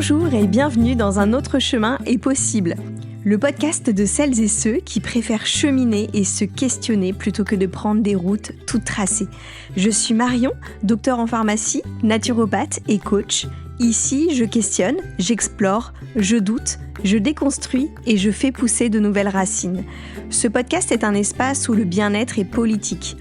Bonjour et bienvenue dans Un autre chemin est possible, le podcast de celles et ceux qui préfèrent cheminer et se questionner plutôt que de prendre des routes toutes tracées. Je suis Marion, docteur en pharmacie, naturopathe et coach. Ici, je questionne, j'explore, je doute, je déconstruis et je fais pousser de nouvelles racines. Ce podcast est un espace où le bien-être est politique,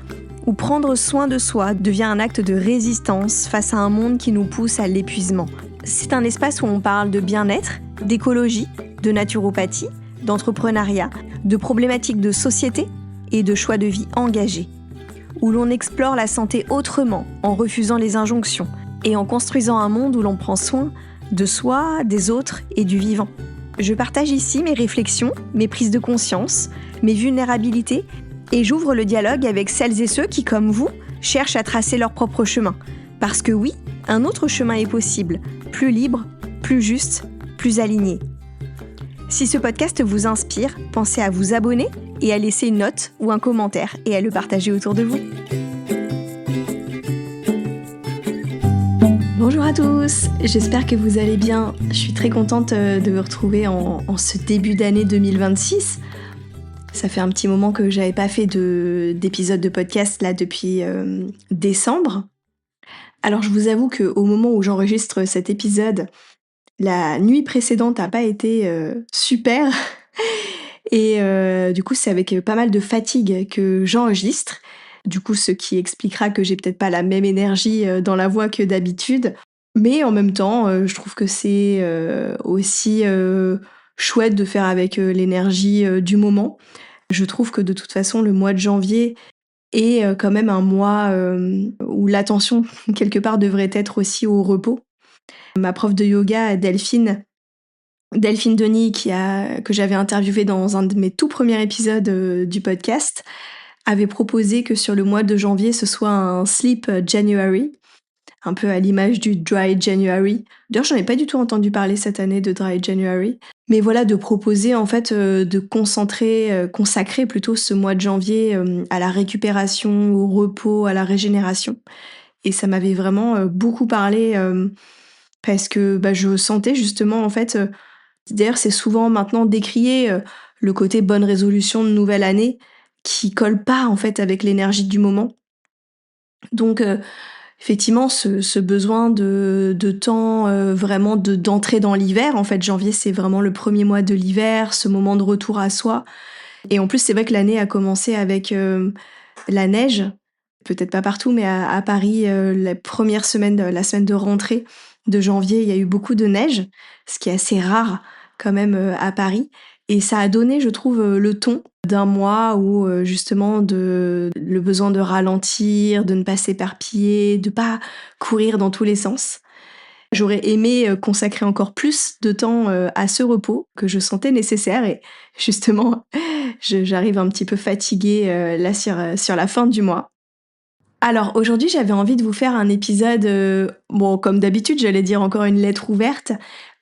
où prendre soin de soi devient un acte de résistance face à un monde qui nous pousse à l'épuisement. C'est un espace où on parle de bien-être, d'écologie, de naturopathie, d'entrepreneuriat, de problématiques de société et de choix de vie engagés. Où l'on explore la santé autrement, en refusant les injonctions et en construisant un monde où l'on prend soin de soi, des autres et du vivant. Je partage ici mes réflexions, mes prises de conscience, mes vulnérabilités et j'ouvre le dialogue avec celles et ceux qui, comme vous, cherchent à tracer leur propre chemin. Parce que oui, un autre chemin est possible, plus libre, plus juste, plus aligné. Si ce podcast vous inspire, pensez à vous abonner et à laisser une note ou un commentaire et à le partager autour de vous. Bonjour à tous, j'espère que vous allez bien. Je suis très contente de vous retrouver en ce début d'année 2026. Ça fait un petit moment que j'avais pas fait d'épisode de podcast là depuis décembre. Alors je vous avoue qu'au moment où j'enregistre cet épisode, la nuit précédente n'a pas été super. Et du coup, c'est avec pas mal de fatigue que j'enregistre. Du coup, ce qui expliquera que j'ai peut-être pas la même énergie dans la voix que d'habitude. Mais en même temps, je trouve que c'est aussi chouette de faire avec l'énergie du moment. Je trouve que de toute façon, le mois de janvier est quand même un mois où l'attention, quelque part, devrait être aussi au repos. Ma prof de yoga, Delphine Denis, que j'avais interviewée dans un de mes tout premiers épisodes du podcast, avait proposé que sur le mois de janvier, ce soit un Sleep January, un peu à l'image du Dry January. D'ailleurs, j'en ai pas du tout entendu parler cette année de Dry January. Mais voilà, de proposer en fait de consacrer plutôt ce mois de janvier à la récupération, au repos, à la régénération. Et ça m'avait vraiment beaucoup parlé parce que je sentais justement en fait... D'ailleurs, c'est souvent maintenant décrié le côté bonne résolution de nouvelle année qui colle pas en fait avec l'énergie du moment. Donc effectivement, ce besoin de temps vraiment d'entrer dans l'hiver. En fait, janvier, c'est vraiment le premier mois de l'hiver, ce moment de retour à soi. Et en plus, c'est vrai que l'année a commencé avec la neige. Peut-être pas partout, mais à Paris, la semaine de rentrée de janvier, il y a eu beaucoup de neige, ce qui est assez rare quand même à Paris. Et ça a donné, je trouve, le ton d'un mois où justement le besoin de ralentir, de ne pas s'éparpiller, de pas courir dans tous les sens. J'aurais aimé consacrer encore plus de temps à ce repos que je sentais nécessaire et justement, j'arrive un petit peu fatiguée là sur la fin du mois. Alors aujourd'hui, j'avais envie de vous faire un épisode, comme d'habitude, j'allais dire encore une lettre ouverte,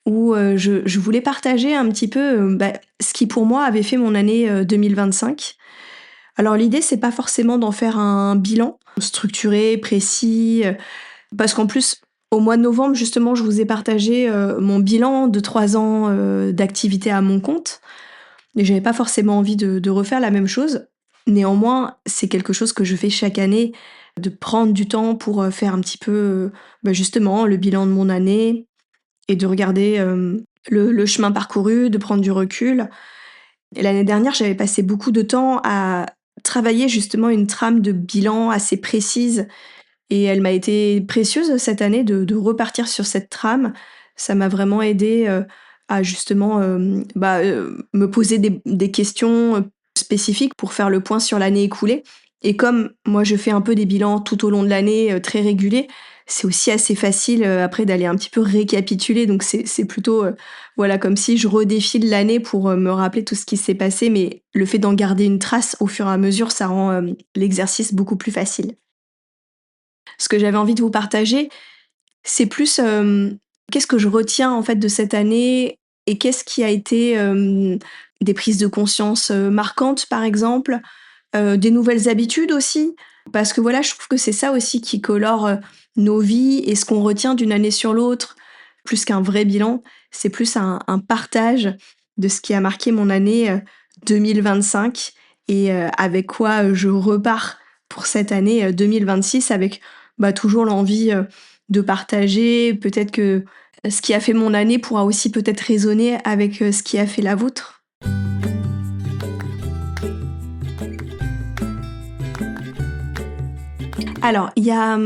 où je voulais partager un petit peu ce qui pour moi avait fait mon année 2025. Alors l'idée, c'est pas forcément d'en faire un bilan structuré, précis, parce qu'en plus, au mois de novembre, justement, je vous ai partagé mon bilan de 3 ans d'activité à mon compte. Et j'avais pas forcément envie de refaire la même chose. Néanmoins, c'est quelque chose que je fais chaque année, de prendre du temps pour faire un petit peu, justement, le bilan de mon année et de regarder le chemin parcouru, de prendre du recul. Et l'année dernière, j'avais passé beaucoup de temps à travailler justement une trame de bilan assez précise et elle m'a été précieuse cette année de repartir sur cette trame. Ça m'a vraiment aidée à justement me poser des questions spécifiques pour faire le point sur l'année écoulée. Et comme moi je fais un peu des bilans tout au long de l'année très réguliers, c'est aussi assez facile après d'aller un petit peu récapituler. Donc c'est plutôt comme si je redéfile l'année pour me rappeler tout ce qui s'est passé. Mais le fait d'en garder une trace au fur et à mesure, ça rend l'exercice beaucoup plus facile. Ce que j'avais envie de vous partager, c'est plus qu'est-ce que je retiens en fait de cette année et qu'est-ce qui a été des prises de conscience marquantes par exemple, des nouvelles habitudes aussi, parce que voilà, je trouve que c'est ça aussi qui colore nos vies et ce qu'on retient d'une année sur l'autre. plus qu'un vrai bilan, c'est plus un partage de ce qui a marqué mon année 2025 et avec quoi je repars pour cette année 2026 avec toujours l'envie de partager. Peut-être que ce qui a fait mon année pourra aussi peut-être résonner avec ce qui a fait la vôtre. Alors, il y a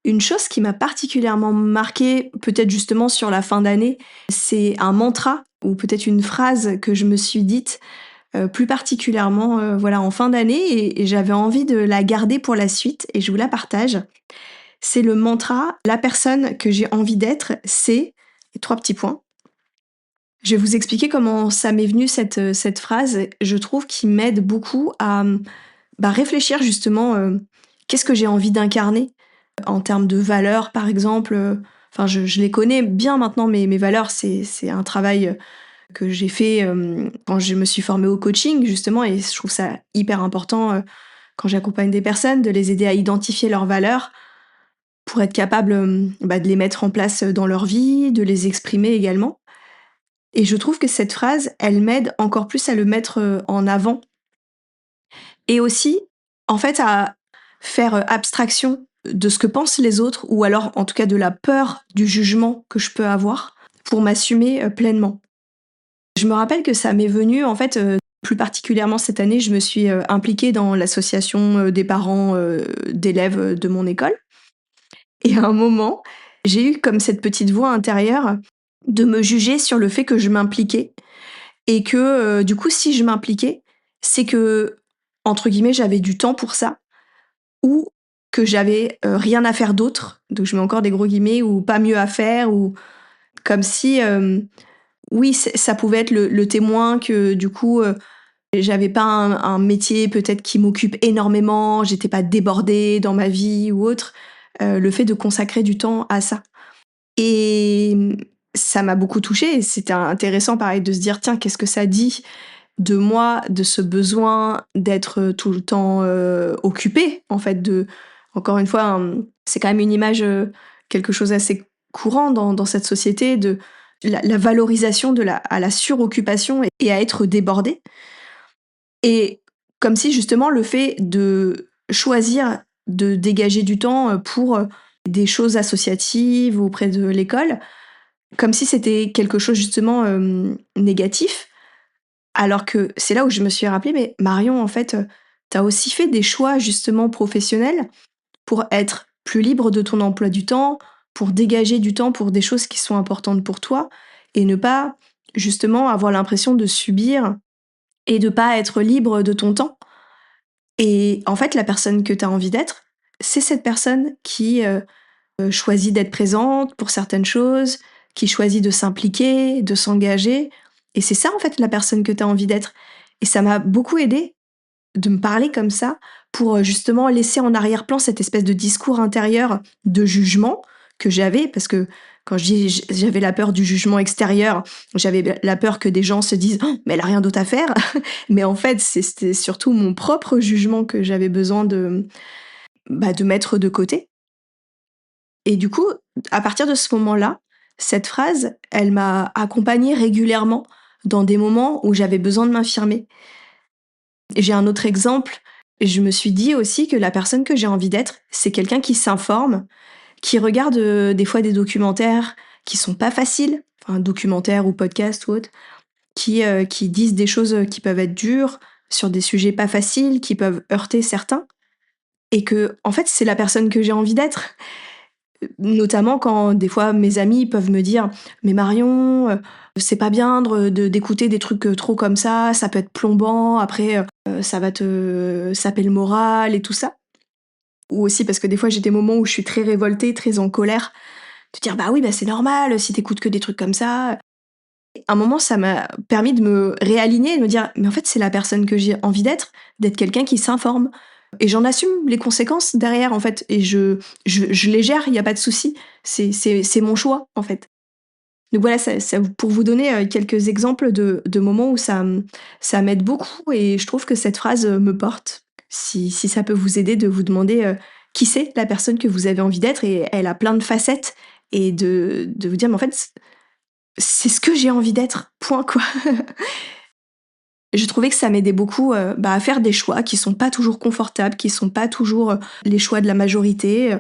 une chose qui m'a particulièrement marquée, peut-être justement sur la fin d'année, c'est un mantra ou peut-être une phrase que je me suis dite plus particulièrement voilà, en fin d'année et j'avais envie de la garder pour la suite et je vous la partage. C'est le mantra: «La personne que j'ai envie d'être, c'est» et 3 petits points. Je vais vous expliquer comment ça m'est venu cette phrase. Je trouve qu'il m'aide beaucoup à, réfléchir justement, qu'est-ce que j'ai envie d'incarner en termes de valeurs, par exemple, enfin je les connais bien maintenant mes valeurs, c'est un travail, que j'ai fait, quand je me suis formée au coaching justement et je trouve ça hyper important, quand j'accompagne des personnes, de les aider à identifier leurs valeurs pour être capable, de les mettre en place, dans leur vie, de les exprimer également et je trouve que cette phrase, elle m'aide encore plus à le mettre, en avant et aussi, en fait, à faire, abstraction de ce que pensent les autres ou alors, en tout cas, de la peur du jugement que je peux avoir pour m'assumer, pleinement. Je me rappelle que ça m'est venu, en fait, plus particulièrement cette année, je me suis, impliquée dans l'association, des parents, d'élèves, de mon école et à un moment, j'ai eu comme cette petite voix intérieure de me juger sur le fait que je m'impliquais et que, du coup, si je m'impliquais, c'est que, entre guillemets, «j'avais du temps pour ça» ou que j'avais, rien à faire d'autre, donc je mets encore des gros guillemets, ou pas mieux à faire ou comme si, oui, ça pouvait être le témoin que du coup, j'avais pas un métier peut-être qui m'occupe énormément, j'étais pas débordée dans ma vie ou autre, le fait de consacrer du temps à ça et ça m'a beaucoup touchée et c'était intéressant pareil de se dire: «Tiens, qu'est-ce que ça dit de moi, de ce besoin d'être, tout le temps, occupée?» en fait, de encore une fois, c'est quand même une image, quelque chose d'assez courant dans cette société de la valorisation de la suroccupation et à être débordée et comme si justement le fait de choisir de dégager du temps, pour, des choses associatives auprès de l'école, comme si c'était quelque chose justement, négatif. Alors que c'est là où je me suis rappelé, «Mais Marion, en fait, tu aussi fait des choix justement professionnels pour être plus libre de ton emploi du temps, pour dégager du temps pour des choses qui sont importantes pour toi et ne pas justement avoir l'impression de subir et de pas être libre de ton temps». Et en fait, la personne que tu as envie d'être, c'est cette personne qui, choisit d'être présente pour certaines choses, qui choisit de s'impliquer, de s'engager et c'est ça, en fait, la personne que tu as envie d'être et ça m'a beaucoup aidée de me parler comme ça pour, justement laisser en arrière-plan cette espèce de discours intérieur de jugement que j'avais parce que quand je dis j'avais la peur du jugement extérieur, j'avais la peur que des gens se disent: «Oh, mais elle a rien d'autre à faire». Mais en fait, c'était surtout mon propre jugement que j'avais besoin de mettre de côté et du coup, à partir de ce moment-là, cette phrase, elle m'a accompagnée régulièrement dans des moments où j'avais besoin de m'affirmer. Et j'ai un autre exemple, je me suis dit aussi que la personne que j'ai envie d'être, c'est quelqu'un qui s'informe, qui regarde, des fois des documentaires qui sont pas faciles, enfin documentaires ou podcasts ou autres, qui disent des choses, qui peuvent être dures, sur des sujets pas faciles, qui peuvent heurter certains et que en fait, c'est la personne que j'ai envie d'être. Notamment quand des fois mes amis peuvent me dire: «Mais Marion, c'est pas bien d'écouter des trucs, trop comme ça peut être plombant, après, ça va te saper le moral et tout ça». Ou aussi parce que des fois j'ai des moments où je suis très révoltée, très en colère, de dire: «Bah oui, bah c'est normal, si t'écoutes que des trucs comme ça». Un moment ça m'a permis de me réaligner et de me dire: «Mais en fait c'est la personne que j'ai envie d'être quelqu'un qui s'informe». Et j'en assume les conséquences derrière, en fait, et je les gère, il y a pas de souci. C'est mon choix, en fait. Donc voilà, ça pour vous donner, quelques exemples de moments où ça m'aide beaucoup et je trouve que cette phrase, me porte. Si ça peut vous aider de vous demander, qui c'est la personne que vous avez envie d'être et elle a plein de facettes et de vous dire, mais en fait, c'est ce que j'ai envie d'être, point quoi. Je trouvais que ça m'aidait beaucoup à faire des choix qui sont pas toujours confortables, qui sont pas toujours les choix de la majorité,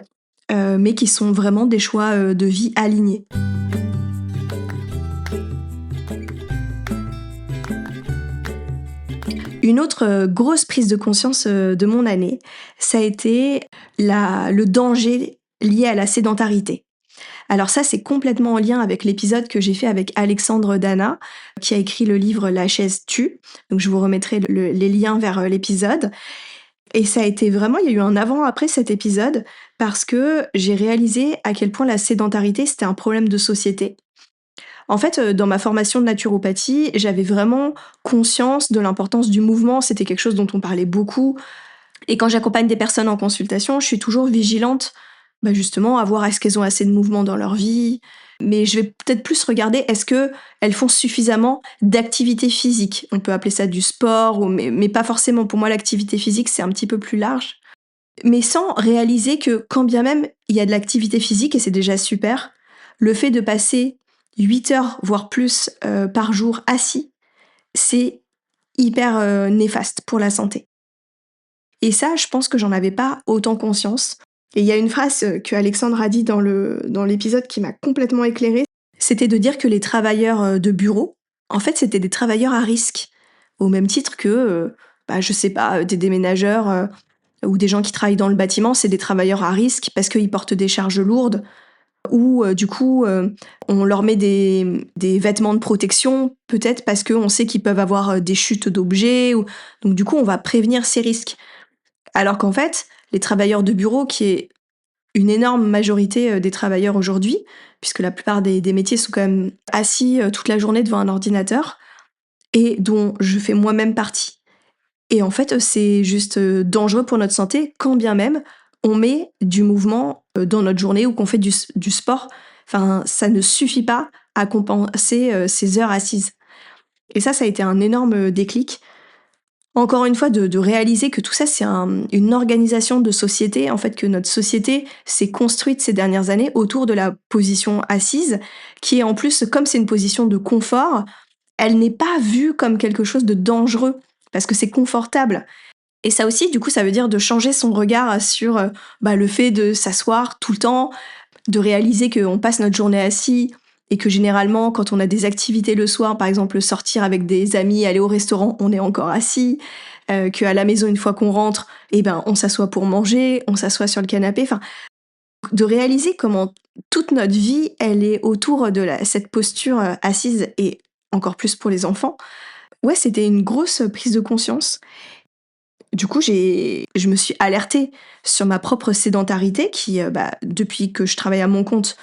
mais qui sont vraiment des choix de vie alignés. Une autre grosse prise de conscience de mon année, ça a été le danger lié à la sédentarité. Alors ça, c'est complètement en lien avec l'épisode que j'ai fait avec Alexandre Dana, qui a écrit le livre La chaise tue. Donc je vous remettrai les liens vers l'épisode. Et ça a été vraiment, il y a eu un avant-après cet épisode, parce que j'ai réalisé à quel point la sédentarité, c'était un problème de société. En fait, dans ma formation de naturopathie, j'avais vraiment conscience de l'importance du mouvement. C'était quelque chose dont on parlait beaucoup. Et quand j'accompagne des personnes en consultation, je suis toujours vigilante, justement, à voir est-ce qu'elles ont assez de mouvement dans leur vie. Mais je vais peut-être plus regarder est-ce qu'elles font suffisamment d'activité physique. On peut appeler ça du sport, mais pas forcément. Pour moi, l'activité physique, c'est un petit peu plus large. Mais sans réaliser que quand bien même il y a de l'activité physique, et c'est déjà super, le fait de passer 8 heures, voire plus, par jour assis, c'est hyper néfaste pour la santé. Et ça, je pense que j'en avais pas autant conscience. Et il y a une phrase que Alexandre a dit dans l'épisode qui m'a complètement éclairée, c'était de dire que les travailleurs de bureau, en fait, c'était des travailleurs à risque, au même titre que, je sais pas, des déménageurs ou des gens qui travaillent dans le bâtiment, c'est des travailleurs à risque parce qu'ils portent des charges lourdes ou du coup, on leur met des vêtements de protection, peut-être parce qu'on sait qu'ils peuvent avoir des chutes d'objets. Donc du coup, on va prévenir ces risques. Alors qu'en fait, les travailleurs de bureau, qui est une énorme majorité des travailleurs aujourd'hui, puisque la plupart des métiers sont quand même assis toute la journée devant un ordinateur, et dont je fais moi-même partie. Et en fait, c'est juste dangereux pour notre santé, quand bien même on met du mouvement dans notre journée ou qu'on fait du sport. Enfin, ça ne suffit pas à compenser ces heures assises. Et ça a été un énorme déclic. Encore une fois, de réaliser que tout ça, c'est une organisation de société, en fait, que notre société s'est construite ces dernières années autour de la position assise, qui est en plus, comme c'est une position de confort, elle n'est pas vue comme quelque chose de dangereux, parce que c'est confortable. Et ça aussi, du coup, ça veut dire de changer son regard sur le fait de s'asseoir tout le temps, de réaliser qu'on passe notre journée assis et que généralement, quand on a des activités le soir, par exemple sortir avec des amis, aller au restaurant, on est encore assis, qu'à la maison, une fois qu'on rentre, on s'assoit pour manger, on s'assoit sur le canapé. Enfin, de réaliser comment toute notre vie, elle est autour de cette posture assise et encore plus pour les enfants. Ouais, c'était une grosse prise de conscience. Du coup, je me suis alertée sur ma propre sédentarité qui, depuis que je travaille à mon compte,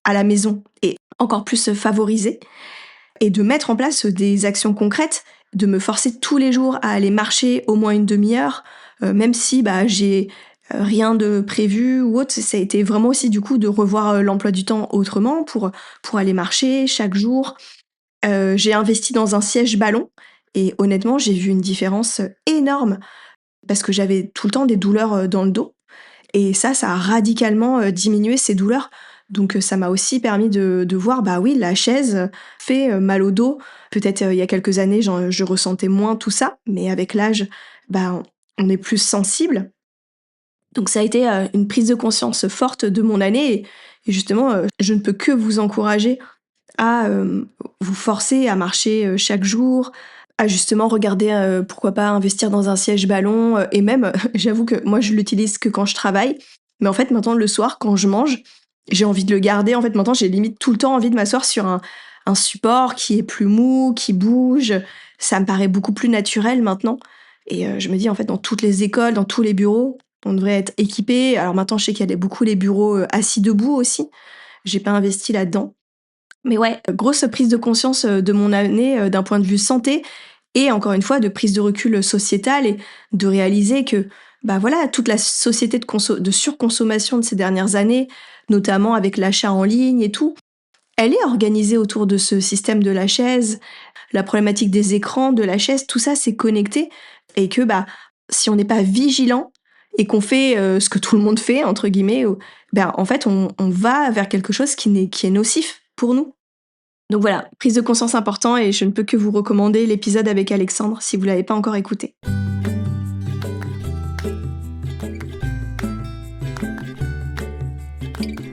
à la maison, est encore plus favorisée. Et de mettre en place des actions concrètes, de me forcer tous les jours à aller marcher au moins une demi-heure, même si j'ai rien de prévu ou autre. Ça a été vraiment aussi du coup de revoir l'emploi du temps autrement pour aller marcher chaque jour. J'ai investi dans un siège ballon et honnêtement, j'ai vu une différence énorme parce que j'avais tout le temps des douleurs dans le dos. Et ça a radicalement diminué ces douleurs. Donc ça m'a aussi permis de voir, oui, la chaise fait mal au dos. Peut-être il y a quelques années, je ressentais moins tout ça, mais avec l'âge, on est plus sensible. Donc ça a été une prise de conscience forte de mon année. Et justement, je ne peux que vous encourager à vous forcer à marcher chaque jour, à justement regarder, pourquoi pas investir dans un siège ballon. Et même, j'avoue que moi je l'utilise que quand je travaille. Mais en fait, maintenant, le soir, quand je mange, j'ai envie de le garder. En fait, maintenant, j'ai limite tout le temps envie de m'asseoir sur un support qui est plus mou, qui bouge. Ça me paraît beaucoup plus naturel maintenant. Et je me dis, en fait, dans toutes les écoles, dans tous les bureaux, on devrait être équipés. Alors maintenant, je sais qu'il y a beaucoup les bureaux assis debout aussi. J'ai pas investi là-dedans. Mais ouais, grosse prise de conscience de mon année d'un point de vue santé et encore une fois de prise de recul sociétal et de réaliser que toute la société de surconsommation de ces dernières années, notamment avec l'achat en ligne et tout, elle est organisée autour de ce système de la chaise, la problématique des écrans, de la chaise, tout ça c'est connecté et que si on n'est pas vigilant, et qu'on fait ce que tout le monde fait, entre guillemets, en fait, on va vers quelque chose qui est nocif pour nous. Donc voilà, prise de conscience important et je ne peux que vous recommander l'épisode avec Alexandre si vous l'avez pas encore écouté.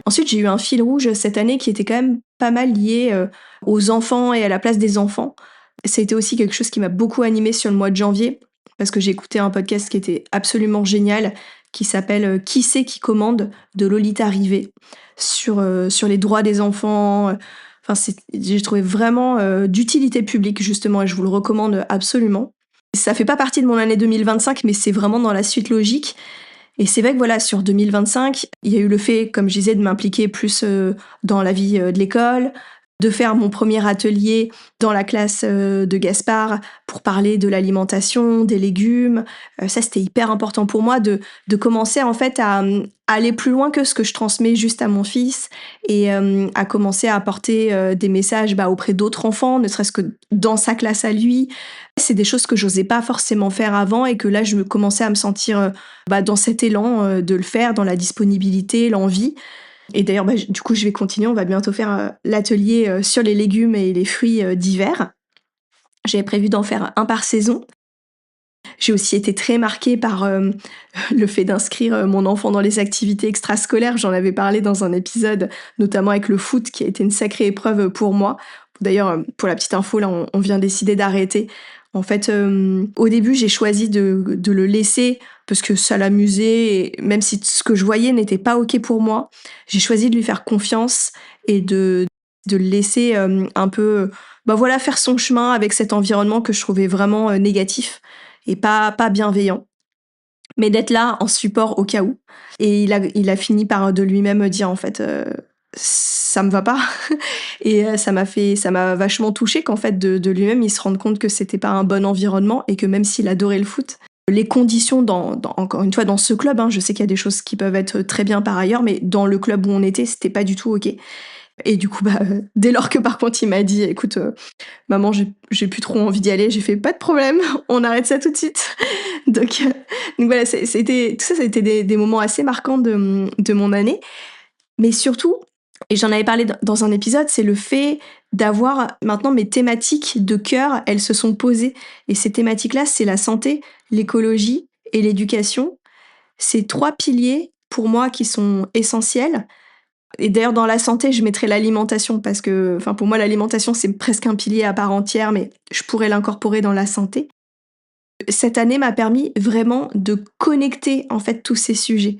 Ensuite, j'ai eu un fil rouge cette année qui était quand même pas mal lié aux enfants et à la place des enfants. C'était aussi quelque chose qui m'a beaucoup animée sur le mois de janvier, parce que j'ai écouté un podcast qui était absolument génial, qui s'appelle Qui c'est qui commande de Lolita Rivet, sur les droits des enfants. J'ai trouvé vraiment d'utilité publique, justement, et je vous le recommande absolument. Ça fait pas partie de mon année 2025, mais c'est vraiment dans la suite logique. Et c'est vrai que voilà, sur 2025, il y a eu le fait, comme je disais, de m'impliquer plus dans la vie de l'école, de faire mon premier atelier dans la classe de Gaspard pour parler de l'alimentation, des légumes. Ça, c'était hyper important pour moi de commencer en fait à aller plus loin que ce que je transmets juste à mon fils et à commencer à apporter des messages auprès d'autres enfants, ne serait-ce que dans sa classe à lui. C'est des choses que j'osais pas forcément faire avant et que là, je me commençais à me sentir dans cet élan de le faire, dans la disponibilité, l'envie. Et d'ailleurs, du coup, je vais continuer. On va bientôt faire l'atelier sur les légumes et les fruits d'hiver. J'avais prévu d'en faire un par saison. J'ai aussi été très marquée par le fait d'inscrire mon enfant dans les activités extrascolaires. J'en avais parlé dans un épisode, notamment avec le foot, qui a été une sacrée épreuve pour moi. D'ailleurs, pour la petite info, là, on vient décider d'arrêter. En fait, au début, j'ai choisi de le laisser parce que ça l'amusait, et même si ce que je voyais n'était pas OK pour moi, j'ai choisi de lui faire confiance et de le laisser un peu faire son chemin avec cet environnement que je trouvais vraiment négatif et pas bienveillant. Mais d'être là en support au cas où. Et il a fini par de lui-même dire en fait ça me va pas. Et ça m'a vachement touchée qu'en fait de lui-même il se rende compte que c'était pas un bon environnement et que même s'il adorait le foot, les conditions encore une fois dans ce club, je sais qu'il y a des choses qui peuvent être très bien par ailleurs, mais dans le club où on était, c'était pas du tout OK. Et du coup, dès lors que par contre il m'a dit écoute, maman, j'ai plus trop envie d'y aller, j'ai fait pas de problème, on arrête ça tout de suite. Donc voilà, tout ça, ça a été des moments assez marquants de mon année. Mais surtout, et j'en avais parlé dans un épisode, c'est le fait d'avoir maintenant mes thématiques de cœur, elles se sont posées. Et ces thématiques-là, c'est la santé, l'écologie et l'éducation. C'est 3 piliers pour moi qui sont essentiels. Et d'ailleurs, dans la santé, je mettrais l'alimentation parce que, pour moi, l'alimentation, c'est presque un pilier à part entière, mais je pourrais l'incorporer dans la santé. Cette année m'a permis vraiment de connecter, en fait, tous ces sujets.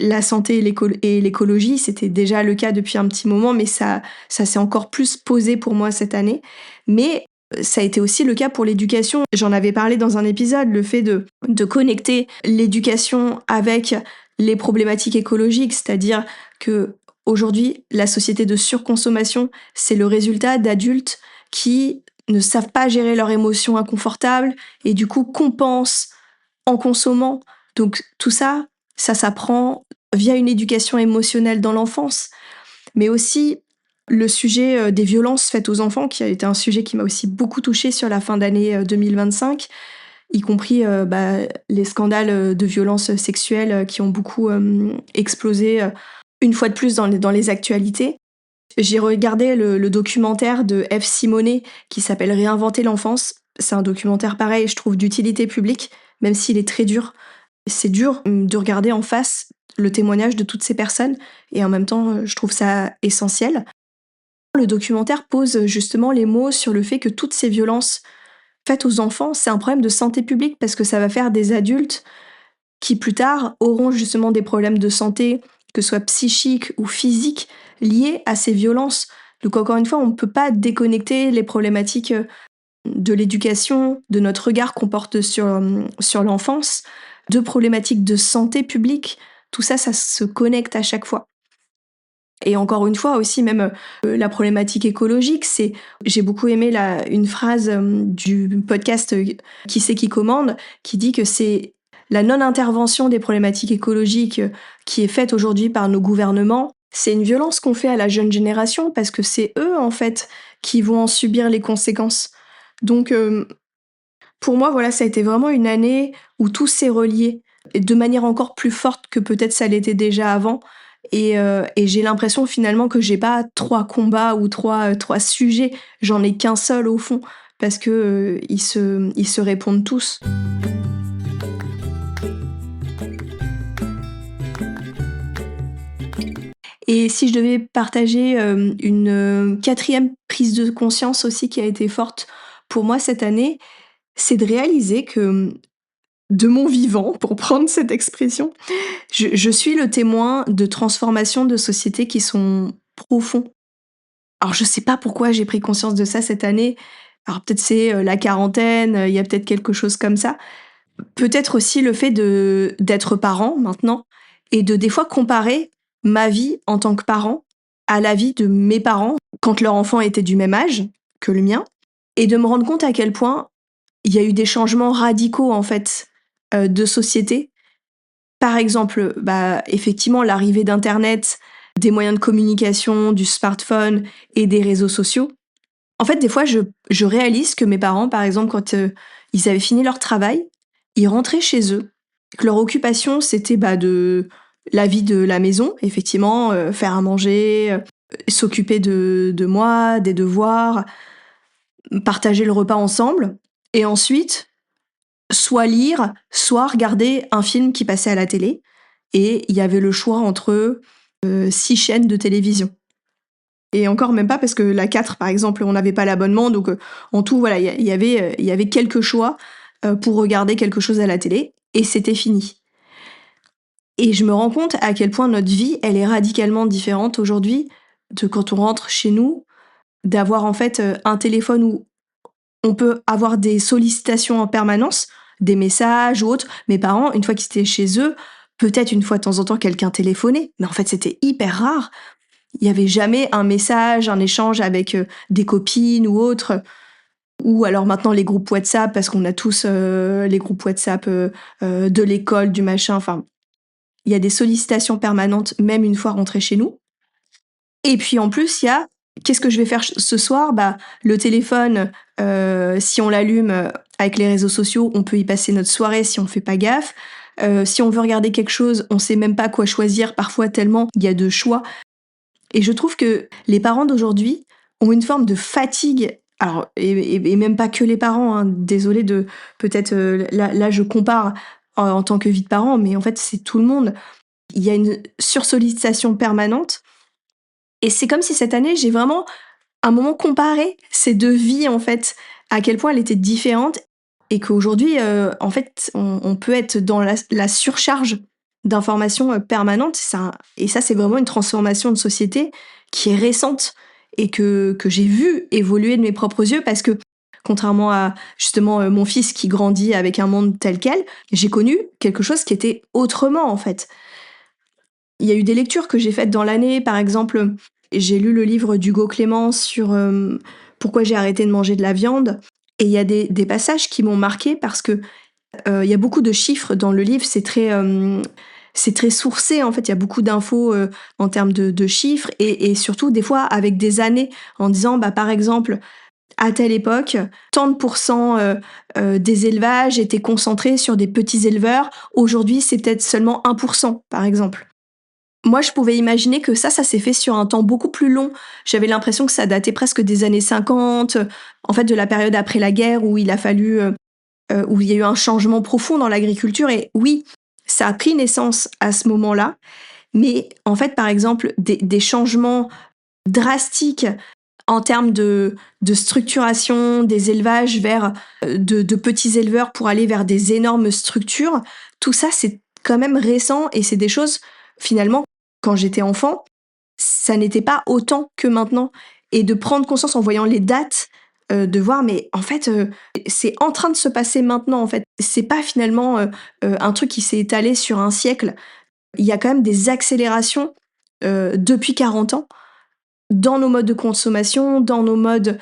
La santé et l'écologie, c'était déjà le cas depuis un petit moment, mais ça s'est encore plus posé pour moi cette année. Mais ça a été aussi le cas pour l'éducation. J'en avais parlé dans un épisode, le fait de connecter l'éducation avec les problématiques écologiques, c'est-à-dire que aujourd'hui, la société de surconsommation, c'est le résultat d'adultes qui ne savent pas gérer leurs émotions inconfortables et du coup compensent en consommant. Donc tout ça s'apprend via une éducation émotionnelle dans l'enfance, mais aussi le sujet des violences faites aux enfants, qui a été un sujet qui m'a aussi beaucoup touchée sur la fin d'année 2025, y compris les scandales de violences sexuelles qui ont beaucoup explosé une fois de plus dans les actualités. J'ai regardé le documentaire de F. Simonet qui s'appelle Réinventer l'enfance. C'est un documentaire pareil, je trouve, d'utilité publique, même s'il est très dur. C'est dur de regarder en face le témoignage de toutes ces personnes et en même temps, je trouve ça essentiel. Le documentaire pose justement les mots sur le fait que toutes ces violences faites aux enfants, c'est un problème de santé publique parce que ça va faire des adultes qui plus tard auront justement des problèmes de santé, que ce soit psychiques ou physiques, liés à ces violences. Donc encore une fois, on ne peut pas déconnecter les problématiques de l'éducation, de notre regard qu'on porte sur l'enfance, de problématiques de santé publique. Tout ça, ça se connecte à chaque fois. Et encore une fois aussi, même la problématique écologique, j'ai beaucoup aimé une phrase du podcast Qui c'est qui commande, qui dit que c'est la non-intervention des problématiques écologiques qui est faite aujourd'hui par nos gouvernements. C'est une violence qu'on fait à la jeune génération parce que c'est eux, en fait, qui vont en subir les conséquences. Donc, pour moi, voilà, ça a été vraiment une année où tout s'est relié. et de manière encore plus forte que peut-être ça l'était déjà avant. Et j'ai l'impression finalement que j'ai pas 3 combats ou 3 sujets, j'en ai qu'un seul au fond, parce que, ils se répondent tous. Et si je devais partager, une, 4e prise de conscience aussi qui a été forte pour moi cette année, c'est de réaliser que, de mon vivant, pour prendre cette expression, je suis le témoin de transformations de société qui sont profonds. Alors je sais pas pourquoi j'ai pris conscience de ça cette année. Alors peut-être c'est, la quarantaine, il y a peut-être quelque chose comme ça. Peut-être aussi le fait d'être parent maintenant et de des fois comparer ma vie en tant que parent à la vie de mes parents quand leur enfant était du même âge que le mien et de me rendre compte à quel point il y a eu des changements radicaux en fait, de société. Par exemple, bah, effectivement l'arrivée d'internet, des moyens de communication, du smartphone et des réseaux sociaux. En fait, des fois, je réalise que mes parents, par exemple, quand, ils avaient fini leur travail, ils rentraient chez eux, que leur occupation, c'était, bah, de la vie de la maison, effectivement, faire à manger, s'occuper de moi, des devoirs, partager le repas ensemble et ensuite, soit lire, soit regarder un film qui passait à la télé et il y avait le choix entre, 6 chaînes de télévision. Et encore même pas parce que la 4 par exemple, on n'avait pas l'abonnement donc en tout voilà, il y avait quelques choix, pour regarder quelque chose à la télé et c'était fini. Et je me rends compte à quel point notre vie, elle est radicalement différente aujourd'hui de quand on rentre chez nous, d'avoir en fait, un téléphone où on peut avoir des sollicitations en permanence, des messages ou autres. Mes parents, une fois qu'ils étaient chez eux, peut-être une fois de temps en temps quelqu'un téléphonait, mais en fait c'était hyper rare. Il y avait jamais un message, un échange avec, des copines ou autres. Ou alors maintenant les groupes WhatsApp parce qu'on a tous, les groupes WhatsApp, de l'école, du machin, enfin, il y a des sollicitations permanentes même une fois rentrés chez nous. Et puis en plus, il y a: «Qu'est-ce que je vais faire ce soir?» Bah, le téléphone, si on l'allume, avec les réseaux sociaux, on peut y passer notre soirée si on fait pas gaffe. Si on veut regarder quelque chose, on sait même pas quoi choisir parfois tellement il y a de choix. Et je trouve que les parents d'aujourd'hui ont une forme de fatigue, alors et même pas que les parents, hein, désolée de peut-être, là je compare en tant que vie de parent, mais en fait c'est tout le monde. Il y a une sursollicitation permanente et c'est comme si cette année j'ai vraiment, un moment comparé ces 2 vies en fait, à quel point elles étaient différentes et qu'aujourd'hui, en fait on peut être dans la surcharge d'informations, permanentes. Ça c'est vraiment une transformation de société qui est récente et que j'ai vue évoluer de mes propres yeux parce que contrairement à justement, mon fils qui grandit avec un monde tel quel, j'ai connu quelque chose qui était autrement en fait. Il y a eu des lectures que j'ai faites dans l'année, par exemple, j'ai lu le livre d'Hugo Clément sur, pourquoi j'ai arrêté de manger de la viande et il y a des passages qui m'ont marquée parce que, il y a beaucoup de chiffres dans le livre, c'est très sourcé en fait, il y a beaucoup d'infos, en termes de chiffres et surtout des fois avec des années en disant, bah, par exemple, à telle époque, tant de pourcents, des élevages étaient concentrés sur des petits éleveurs. Aujourd'hui, c'est peut-être seulement 1% par exemple. Moi, je pouvais imaginer que ça s'est fait sur un temps beaucoup plus long. J'avais l'impression que ça datait presque des années 50, en fait, de la période après la guerre où il a fallu, où il y a eu un changement profond dans l'agriculture et oui, ça a pris naissance à ce moment-là. Mais en fait, par exemple, des changements drastiques en termes de structuration des élevages vers, de petits éleveurs pour aller vers des énormes structures, tout ça, c'est quand même récent et c'est des choses, finalement, quand j'étais enfant, ça n'était pas autant que maintenant et de prendre conscience en voyant les dates, de voir mais en fait, c'est en train de se passer maintenant, en fait. C'est pas finalement, un truc qui s'est étalé sur un siècle. Il y a quand même des accélérations, depuis 40 ans dans nos modes de consommation, dans nos modes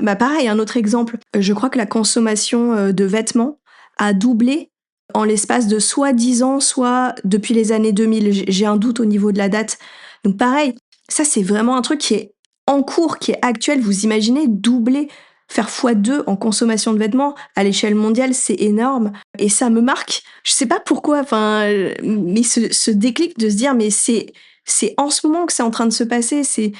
bah, pareil, un autre exemple, je crois que la consommation, de vêtements a doublé en l'espace de soit 10 ans, soit depuis les années 2000. J'ai un doute au niveau de la date. Donc pareil, ça c'est vraiment un truc qui est en cours, qui est actuel. Vous imaginez doubler? faire x2 en consommation de vêtements. À l'échelle mondiale, c'est énorme et ça me marque. Je sais pas pourquoi, mais ce déclic de se dire: «Mais c'est en ce moment que c'est en train de se passer». C'est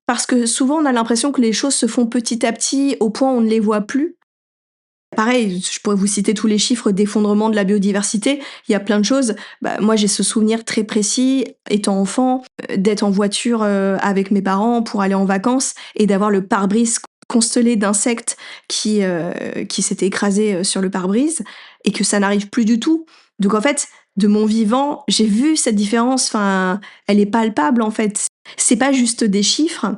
parce que souvent, on a l'impression que les choses se font petit à petit au point où on ne les voit plus. Pareil, je pourrais vous citer tous les chiffres d'effondrement de la biodiversité. Il y a plein de choses. Bah, moi, j'ai ce souvenir très précis, étant enfant, d'être en voiture avec mes parents pour aller en vacances et d'avoir le pare-brise constellé d'insectes qui s'étaient écrasés sur le pare-brise et que ça n'arrive plus du tout. Donc en fait, de mon vivant, j'ai vu cette différence. Enfin, elle est palpable en fait. C'est pas juste des chiffres.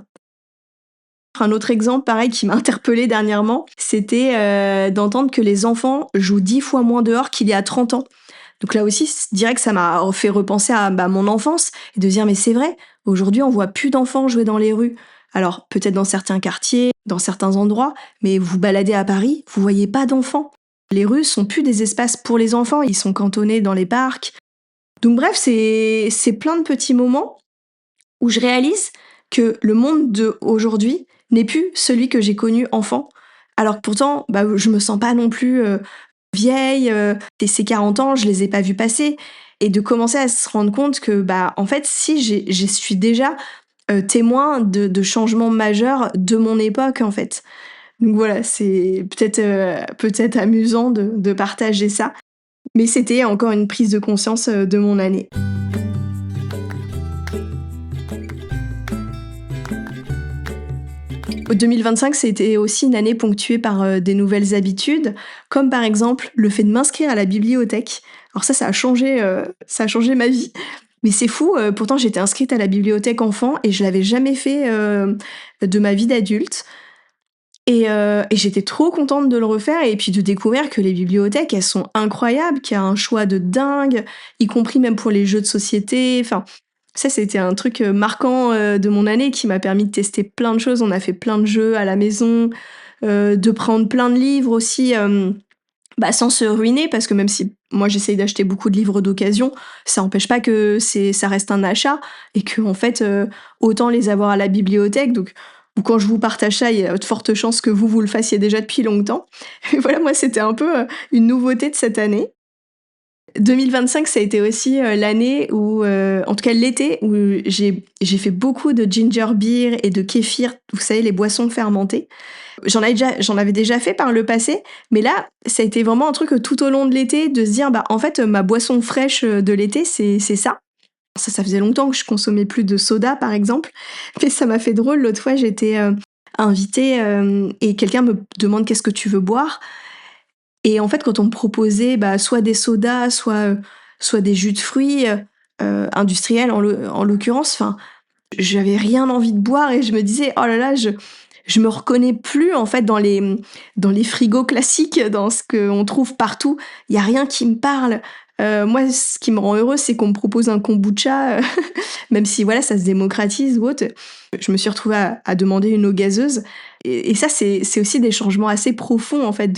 Un autre exemple, pareil, qui m'a interpellée dernièrement, c'était d'entendre que les enfants jouent 10 fois moins dehors qu'il y a 30 ans. Donc là aussi, direct, ça m'a fait repenser à mon enfance et de dire mais c'est vrai, aujourd'hui on voit plus d'enfants jouer dans les rues. Alors peut-être dans certains quartiers, dans certains endroits, mais vous baladez à Paris, vous voyez pas d'enfants. Les rues sont plus des espaces pour les enfants, ils sont cantonnés dans les parcs. Donc bref, c'est plein de petits moments où je réalise que le monde d'aujourd'hui n'est plus celui que j'ai connu enfant. Alors que pourtant, je me sens pas non plus vieille, et ces 40 ans, je les ai pas vus passer. Et de commencer à se rendre compte que, en fait, si je suis déjà témoin de changements majeurs de mon époque, en fait. Donc voilà, c'est peut-être amusant de partager ça. Mais c'était encore une prise de conscience de mon année. 2025, c'était aussi une année ponctuée par des nouvelles habitudes, comme par exemple le fait de m'inscrire à la bibliothèque. Alors ça a changé ma vie. Mais c'est fou, pourtant j'étais inscrite à la bibliothèque enfant et je l'avais jamais fait de ma vie d'adulte. Et j'étais trop contente de le refaire et puis de découvrir que les bibliothèques, elles sont incroyables, qu'il y a un choix de dingue, y compris même pour les jeux de société. Enfin, ça, c'était un truc marquant de mon année qui m'a permis de tester plein de choses. On a fait plein de jeux à la maison, de prendre plein de livres aussi, sans se ruiner, parce que même si moi j'essaye d'acheter beaucoup de livres d'occasion, ça n'empêche pas que ça reste un achat et que en fait, autant les avoir à la bibliothèque. Donc, quand je vous partage ça, il y a de fortes chances que vous le fassiez déjà depuis longtemps. Et voilà, moi, c'était un peu une nouveauté de cette année. 2025, ça a été aussi l'année où, en tout cas l'été, où j'ai fait beaucoup de ginger beer et de kéfir, vous savez, les boissons fermentées. J'en avais déjà fait par le passé, mais là, ça a été vraiment un truc tout au long de l'été, de se dire, en fait, ma boisson fraîche de l'été, c'est ça. Ça faisait longtemps que je consommais plus de soda, par exemple, mais ça m'a fait drôle. L'autre fois, j'étais invitée et quelqu'un me demande qu'est-ce que tu veux boire. Et en fait, quand on me proposait soit des sodas, soit des jus de fruits industriels en l'occurrence, enfin, j'avais rien envie de boire et je me disais oh là là, je me reconnais plus en fait dans les frigos classiques, dans ce qu'on trouve partout. Il y a rien qui me parle. Moi, ce qui me rend heureuse, c'est qu'on me propose un kombucha, même si voilà, ça se démocratise ou autre. Je me suis retrouvée à demander une eau gazeuse. Et ça, c'est aussi des changements assez profonds, en fait,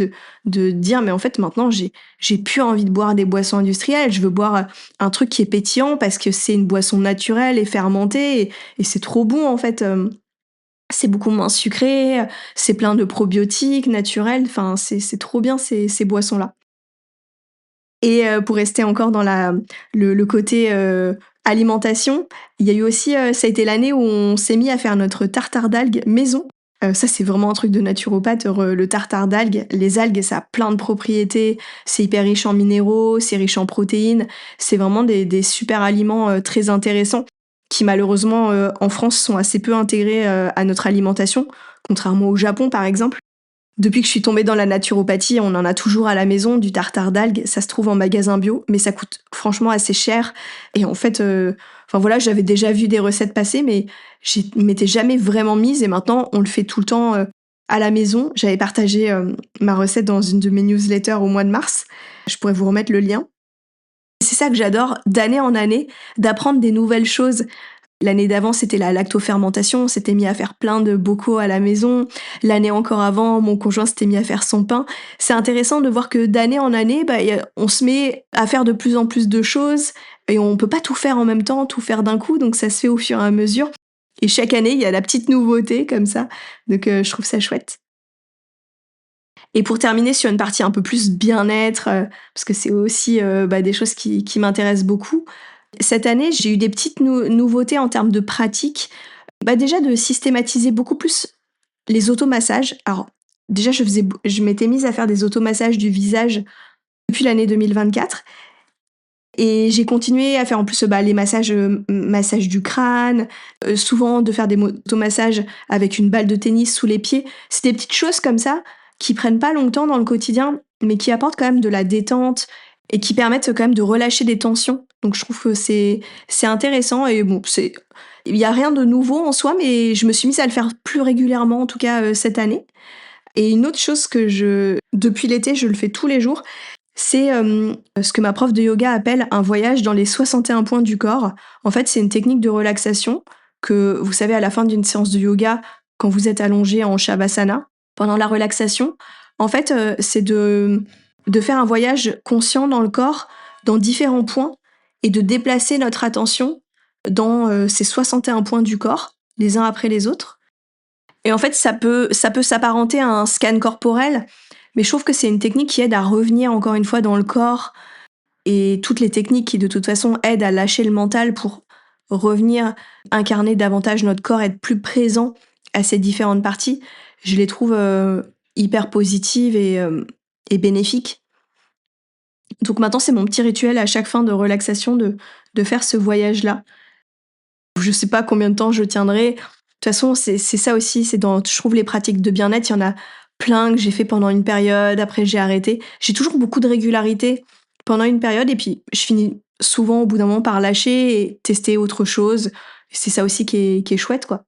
de dire, mais en fait, maintenant, j'ai plus envie de boire des boissons industrielles. Je veux boire un truc qui est pétillant parce que c'est une boisson naturelle et fermentée et c'est trop bon, en fait. C'est beaucoup moins sucré, c'est plein de probiotiques naturels. Enfin, c'est trop bien, ces boissons-là. Et pour rester encore dans le côté alimentation, il y a eu aussi, ça a été l'année où on s'est mis à faire notre tartare d'algues maison. Ça, c'est vraiment un truc de naturopathe, le tartare d'algues. Les algues, ça a plein de propriétés, c'est hyper riche en minéraux, c'est riche en protéines. C'est vraiment des super aliments très intéressants qui malheureusement en France sont assez peu intégrés à notre alimentation, contrairement au Japon par exemple. Depuis que je suis tombée dans la naturopathie, on en a toujours à la maison, du tartare d'algues. Ça se trouve en magasin bio, mais ça coûte franchement assez cher. Et en fait, j'avais déjà vu des recettes passer, mais je m'étais jamais vraiment mise. Et maintenant, on le fait tout le temps à la maison. J'avais partagé ma recette dans une de mes newsletters au mois de mars. Je pourrais vous remettre le lien. C'est ça que j'adore, d'année en année, d'apprendre des nouvelles choses. L'année d'avant, c'était la lactofermentation, on s'était mis à faire plein de bocaux à la maison. L'année encore avant, mon conjoint s'était mis à faire son pain. C'est intéressant de voir que d'année en année, on se met à faire de plus en plus de choses et on peut pas tout faire en même temps, tout faire d'un coup, donc ça se fait au fur et à mesure. Et chaque année, il y a la petite nouveauté comme ça, donc je trouve ça chouette. Et pour terminer sur une partie un peu plus bien-être, parce que c'est aussi des choses qui m'intéressent beaucoup. Cette année, j'ai eu des petites nouveautés en termes de pratique. Déjà de systématiser beaucoup plus les automassages. Alors déjà, je m'étais mise à faire des automassages du visage depuis l'année 2024 et j'ai continué à faire en plus les massages du crâne, souvent de faire des automassages avec une balle de tennis sous les pieds. C'est des petites choses comme ça qui prennent pas longtemps dans le quotidien, mais qui apportent quand même de la détente et qui permettent quand même de relâcher des tensions. Donc je trouve que c'est intéressant et bon, il y a rien de nouveau en soi, mais je me suis mise à le faire plus régulièrement, en tout cas cette année. Et une autre chose depuis l'été, je le fais tous les jours, c'est ce que ma prof de yoga appelle un voyage dans les 61 points du corps. En fait, c'est une technique de relaxation que, vous savez, à la fin d'une séance de yoga, quand vous êtes allongé en shavasana, pendant la relaxation, en fait, c'est de faire un voyage conscient dans le corps, dans différents points, et de déplacer notre attention dans ces 61 points du corps, les uns après les autres. Et en fait, ça peut s'apparenter à un scan corporel, mais je trouve que c'est une technique qui aide à revenir encore une fois dans le corps, et toutes les techniques qui de toute façon aident à lâcher le mental pour revenir incarner davantage notre corps, être plus présent à ces différentes parties, je les trouve hyper positives et bénéfiques. Donc maintenant, c'est mon petit rituel à chaque fin de relaxation de faire ce voyage-là. Je sais pas combien de temps je tiendrai. De toute façon, c'est ça aussi, je trouve les pratiques de bien-être, il y en a plein que j'ai fait pendant une période, après j'ai arrêté. J'ai toujours beaucoup de régularité pendant une période et puis je finis souvent au bout d'un moment par lâcher et tester autre chose. C'est ça aussi qui est chouette, quoi.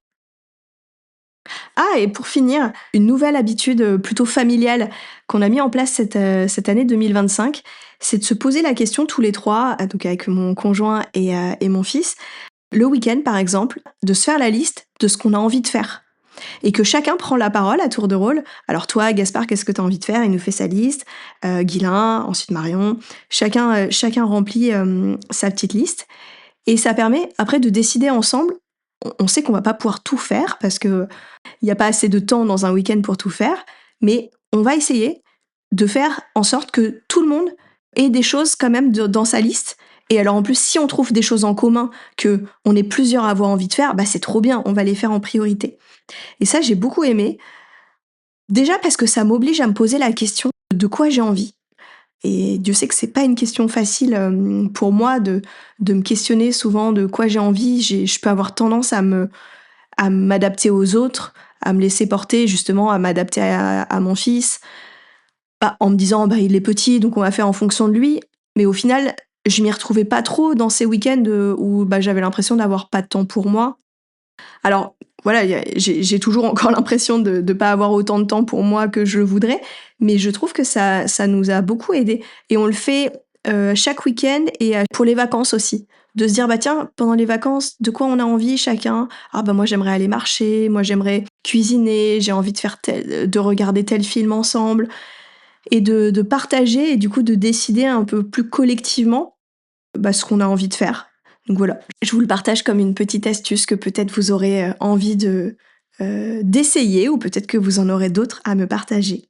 Ah, et pour finir, une nouvelle habitude plutôt familiale qu'on a mis en place cette année 2025, c'est de se poser la question tous les trois, donc avec mon conjoint et mon fils, le week-end par exemple, de se faire la liste de ce qu'on a envie de faire. Et que chacun prend la parole à tour de rôle. Alors toi, Gaspard, qu'est-ce que tu as envie de faire? Il nous fait sa liste. Guylain, ensuite Marion. Chacun remplit sa petite liste. Et ça permet après de décider ensemble. On sait qu'on va pas pouvoir tout faire parce que il n'y a pas assez de temps dans un week-end pour tout faire, mais on va essayer de faire en sorte que tout le monde ait des choses quand même dans sa liste. Et alors en plus, si on trouve des choses en commun que on est plusieurs à avoir envie de faire, c'est trop bien, on va les faire en priorité. Et ça, j'ai beaucoup aimé. Déjà parce que ça m'oblige à me poser la question de quoi j'ai envie. Et Dieu sait que c'est pas une question facile pour moi de me questionner souvent de quoi j'ai envie. Je peux avoir tendance à m'adapter aux autres, à me laisser porter, justement, à m'adapter à mon fils, en me disant il est petit, donc on va faire en fonction de lui. Mais au final, je m'y retrouvais pas trop dans ces week-ends où j'avais l'impression d'avoir pas de temps pour moi. Alors voilà, j'ai toujours encore l'impression de ne pas avoir autant de temps pour moi que je le voudrais, mais je trouve que ça nous a beaucoup aidés. Et on le fait chaque week-end et pour les vacances aussi. De se dire, tiens, pendant les vacances, de quoi on a envie chacun? Ah moi j'aimerais aller marcher, moi j'aimerais cuisiner, j'ai envie de regarder tel film ensemble. Et de partager et du coup de décider un peu plus collectivement ce qu'on a envie de faire. Donc voilà, je vous le partage comme une petite astuce que peut-être vous aurez envie d'essayer ou peut-être que vous en aurez d'autres à me partager.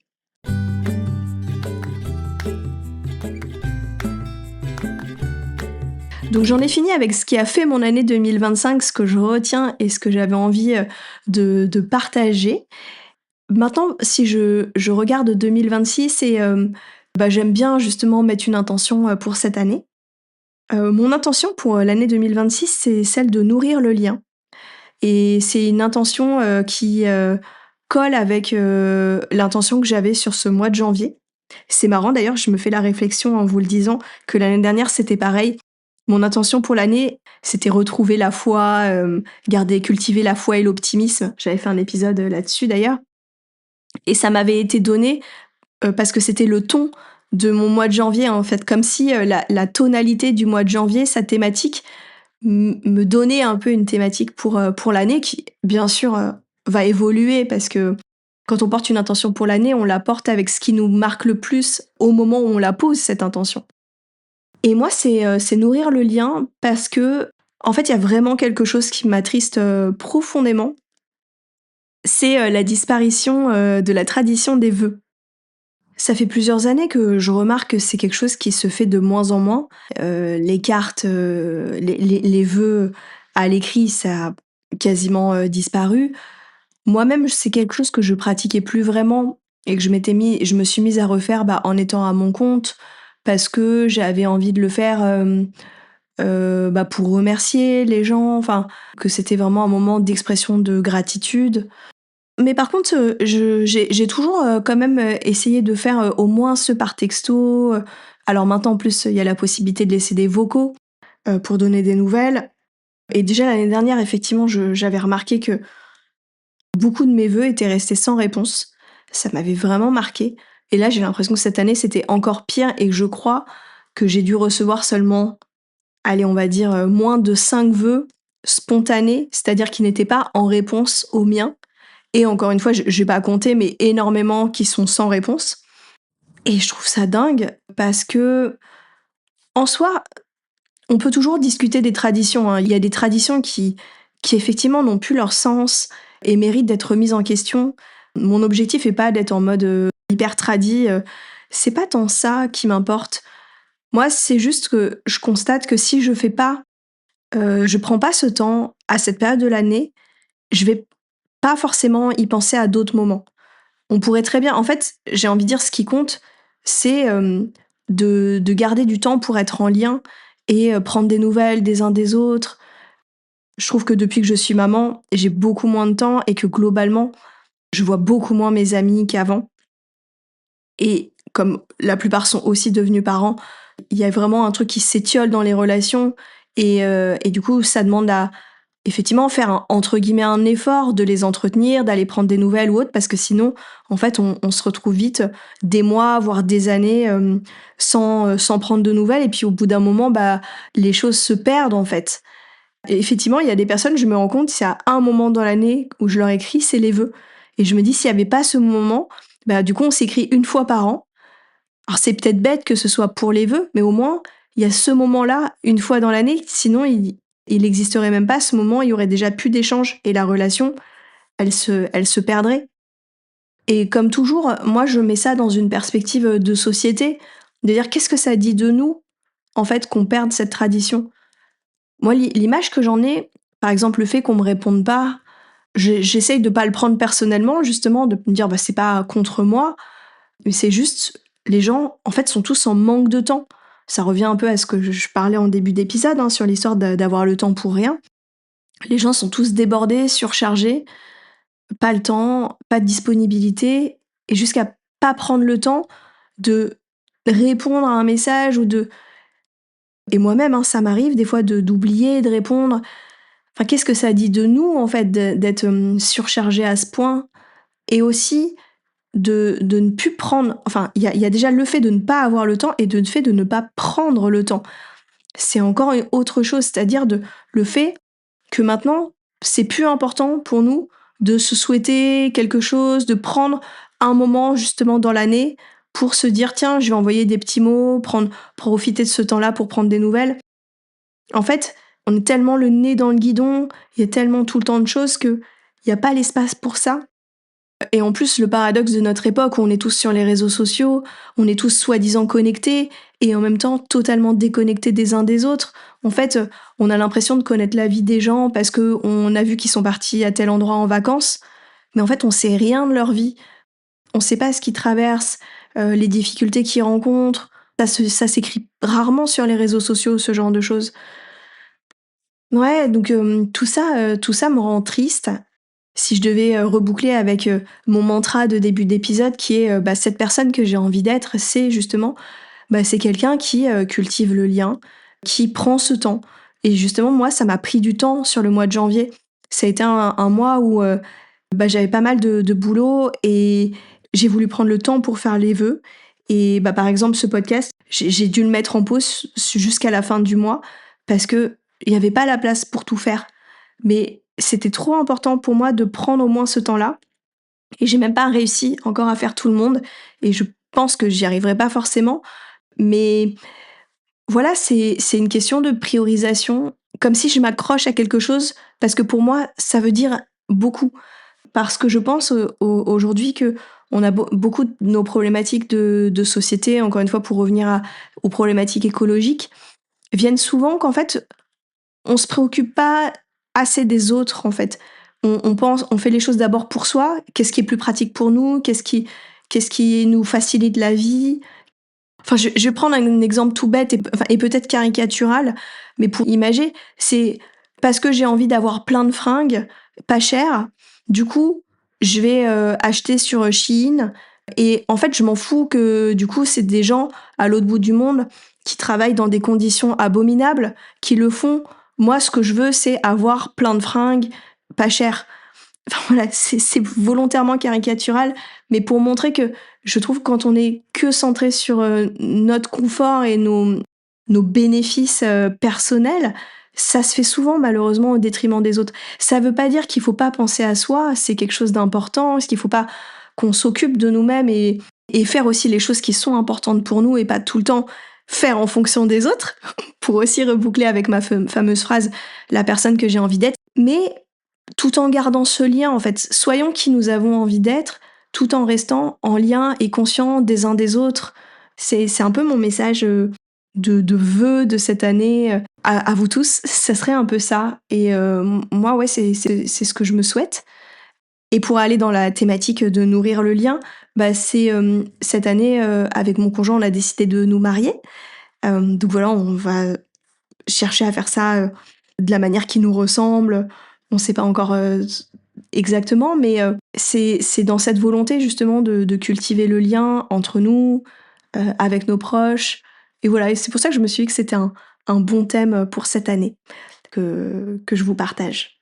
Donc j'en ai fini avec ce qui a fait mon année 2025, ce que je retiens et ce que j'avais envie de partager. Maintenant, si je regarde 2026 et j'aime bien justement mettre une intention pour cette année. Mon intention pour l'année 2026, c'est celle de nourrir le lien. Et c'est une intention qui colle avec l'intention que j'avais sur ce mois de janvier. C'est marrant d'ailleurs, je me fais la réflexion en vous le disant que l'année dernière c'était pareil. Mon intention pour l'année, c'était retrouver la foi, cultiver la foi et l'optimisme. J'avais fait un épisode là-dessus d'ailleurs. Et ça m'avait été donné parce que c'était le ton de mon mois de janvier, en fait. Comme si la tonalité du mois de janvier, sa thématique, me donnait un peu une thématique pour l'année qui, bien sûr, va évoluer parce que quand on porte une intention pour l'année, on la porte avec ce qui nous marque le plus au moment où on la pose, cette intention. Et moi, c'est nourrir le lien parce que, en fait, il y a vraiment quelque chose qui m'attriste profondément. C'est la disparition de la tradition des vœux. Ça fait plusieurs années que je remarque que c'est quelque chose qui se fait de moins en moins. Les cartes, les vœux à l'écrit, ça a quasiment, disparu. Moi-même, c'est quelque chose que je pratiquais plus vraiment et que je me suis mise à refaire, en étant à mon compte parce que j'avais envie de le faire, pour remercier les gens, enfin, que c'était vraiment un moment d'expression de gratitude. Mais par contre, j'ai toujours, quand même, essayé de faire, au moins ce par texto. Alors maintenant, en plus, il y a la possibilité de laisser des vocaux, pour donner des nouvelles. Et déjà l'année dernière, effectivement, j'avais remarqué que beaucoup de mes vœux étaient restés sans réponse. Ça m'avait vraiment marquée et là, j'ai l'impression que cette année, c'était encore pire et que je crois que j'ai dû recevoir seulement, allez, on va dire, moins de 5 vœux spontanés, c'est-à-dire qui n'étaient pas en réponse aux miens. Et encore une fois, je vais pas compter, mais énormément qui sont sans réponse. Et je trouve ça dingue parce que, en soi, on peut toujours discuter des traditions, hein. Il y a des traditions qui effectivement n'ont plus leur sens et méritent d'être remises en question. Mon objectif est pas d'être en mode hyper tradi. C'est pas tant ça qui m'importe. Moi, c'est juste que je constate que si je fais pas, je prends pas ce temps à cette période de l'année, je vais pas forcément y penser à d'autres moments. On pourrait très bien en fait, j'ai envie de dire ce qui compte, c'est, de garder du temps pour être en lien et prendre des nouvelles des uns des autres. Je trouve que depuis que je suis maman, j'ai beaucoup moins de temps et que globalement, je vois beaucoup moins mes amis qu'avant et comme la plupart sont aussi devenus parents, il y a vraiment un truc qui s'étiole dans les relations et du coup, ça demande à effectivement, faire un entre guillemets «un effort» de les entretenir, d'aller prendre des nouvelles ou autre, parce que sinon, en fait, on se retrouve vite des mois, voire des années, sans prendre de nouvelles et puis au bout d'un moment, les choses se perdent, en fait. Et effectivement, il y a des personnes, je me rends compte, c'est à un moment dans l'année où je leur écris, c'est les vœux et je me dis: «S'il y avait pas ce moment, du coup, on s'écrit une fois par an». Alors c'est peut-être bête que ce soit pour les vœux, mais au moins, il y a ce moment-là, une fois dans l'année, sinon il existerait même pas ce moment, il y aurait déjà plus d'échanges et la relation, elle se perdrait. Et comme toujours, moi je mets ça dans une perspective, de société, de dire: «Qu'est-ce que ça dit de nous, en fait, qu'on perde cette tradition?» Moi l'image que j'en ai, par exemple le fait qu'on me réponde pas, j'essaye de pas le prendre personnellement justement, de me dire: «C'est pas contre moi», mais c'est juste, les gens, en fait, sont tous en manque de temps. Ça revient un peu à ce que je parlais en début d'épisode, hein, sur l'histoire d'avoir le temps pour rien. Les gens sont tous débordés, surchargés, pas le temps, pas de disponibilité, et jusqu'à pas prendre le temps de répondre à un message ou de... Et moi-même, hein, ça m'arrive des fois d'oublier de répondre. Enfin, qu'est-ce que ça dit de nous, en fait, d'être surchargé à ce point? Et aussi, de ne plus prendre, enfin, il y a déjà le fait de ne pas avoir le temps et le fait de ne pas prendre le temps. C'est encore une autre chose, c'est-à-dire le fait que maintenant, c'est plus important pour nous de se souhaiter quelque chose, de prendre un moment justement dans l'année pour se dire: «Tiens, je vais envoyer des petits mots, profiter de ce temps-là pour prendre des nouvelles». En fait, on est tellement le nez dans le guidon, il y a tellement tout le temps de choses qu'il y a pas l'espace pour ça. Et en plus, le paradoxe de notre époque où on est tous sur les réseaux sociaux, on est tous soi-disant connectés et en même temps totalement déconnectés des uns des autres. En fait, on a l'impression de connaître la vie des gens parce qu'on a vu qu'ils sont partis à tel endroit en vacances, mais en fait, on sait rien de leur vie. On sait pas ce qu'ils traversent, les difficultés qu'ils rencontrent. Ça s'écrit rarement sur les réseaux sociaux, ce genre de choses. Ouais, donc tout ça me rend triste. Si je devais, reboucler avec, mon mantra de début d'épisode qui est, cette personne que j'ai envie d'être, c'est justement, c'est quelqu'un qui, cultive le lien, qui prend ce temps. Et justement, moi, ça m'a pris du temps sur le mois de janvier. Ça a été un mois où, j'avais pas mal de boulot et j'ai voulu prendre le temps pour faire les vœux et par exemple, ce podcast, j'ai dû le mettre en pause jusqu'à la fin du mois parce qu'il y avait pas la place pour tout faire. Mais c'était trop important pour moi de prendre au moins ce temps-là et j'ai même pas réussi encore à faire tout le monde et je pense que j'y arriverai pas forcément. Mais voilà, c'est une question de priorisation, comme si je m'accroche à quelque chose parce que pour moi, ça veut dire beaucoup. Parce que je pense, aujourd'hui que on a beaucoup de nos problématiques de société, encore une fois pour revenir aux problématiques écologiques, viennent souvent qu'en fait, on se préoccupe pas assez des autres en fait. On fait les choses d'abord pour soi, qu'est-ce qui est plus pratique pour nous, qu'est-ce qui nous facilite la vie. Enfin, je vais prendre un exemple tout bête et peut-être caricatural, mais pour imager, c'est parce que j'ai envie d'avoir plein de fringues, pas chères, du coup, je vais acheter sur Shein, et en fait, je m'en fous que du coup, c'est des gens à l'autre bout du monde qui travaillent dans des conditions abominables, qui le font. Moi, ce que je veux, c'est avoir plein de fringues, pas chères. Enfin, voilà, c'est volontairement caricatural, mais pour montrer que je trouve que quand on est que centré sur notre confort et nos bénéfices personnels, ça se fait souvent malheureusement au détriment des autres. Ça veut pas dire qu'il faut pas penser à soi, c'est quelque chose d'important, qu'il faut pas qu'on s'occupe de nous-mêmes et faire aussi les choses qui sont importantes pour nous et pas tout le temps faire en fonction des autres, pour aussi reboucler avec ma fameuse phrase, la personne que j'ai envie d'être. Mais tout en gardant ce lien, en fait. Soyons qui nous avons envie d'être, tout en restant en lien et conscients des uns des autres. C'est un peu mon message de vœux de cette année à vous tous. Ça serait un peu ça. Et moi, ouais, c'est ce que je me souhaite. Et pour aller dans la thématique de nourrir le lien, bah c'est cette année, avec mon conjoint, on a décidé de nous marier. Donc voilà, on va chercher à faire ça de la manière qui nous ressemble. On ne sait pas encore exactement, mais c'est dans cette volonté justement de cultiver le lien entre nous, avec nos proches. Et voilà, et c'est pour ça que je me suis dit que c'était un bon thème pour cette année que je vous partage.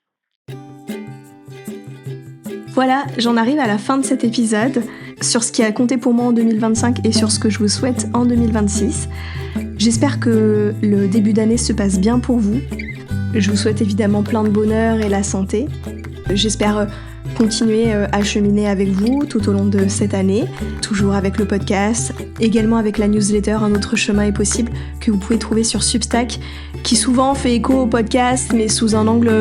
Voilà, j'en arrive à la fin de cet épisode, sur ce qui a compté pour moi en 2025 et sur ce que je vous souhaite en 2026. J'espère que le début d'année se passe bien pour vous. Je vous souhaite évidemment plein de bonheur et la santé. J'espère continuer à cheminer avec vous tout au long de cette année, toujours avec le podcast, également avec la newsletter Un autre chemin est possible, que vous pouvez trouver sur Substack, qui souvent fait écho au podcast, mais sous un angle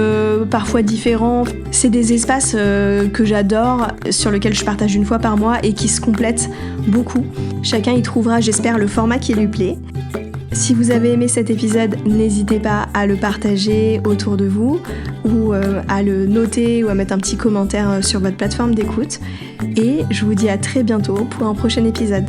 parfois différent. C'est des espaces que j'adore, sur lesquels je partage une fois par mois et qui se complètent beaucoup. Chacun y trouvera, j'espère, le format qui lui plaît. Si vous avez aimé cet épisode, n'hésitez pas à le partager autour de vous ou à le noter ou à mettre un petit commentaire sur votre plateforme d'écoute. Et je vous dis à très bientôt pour un prochain épisode.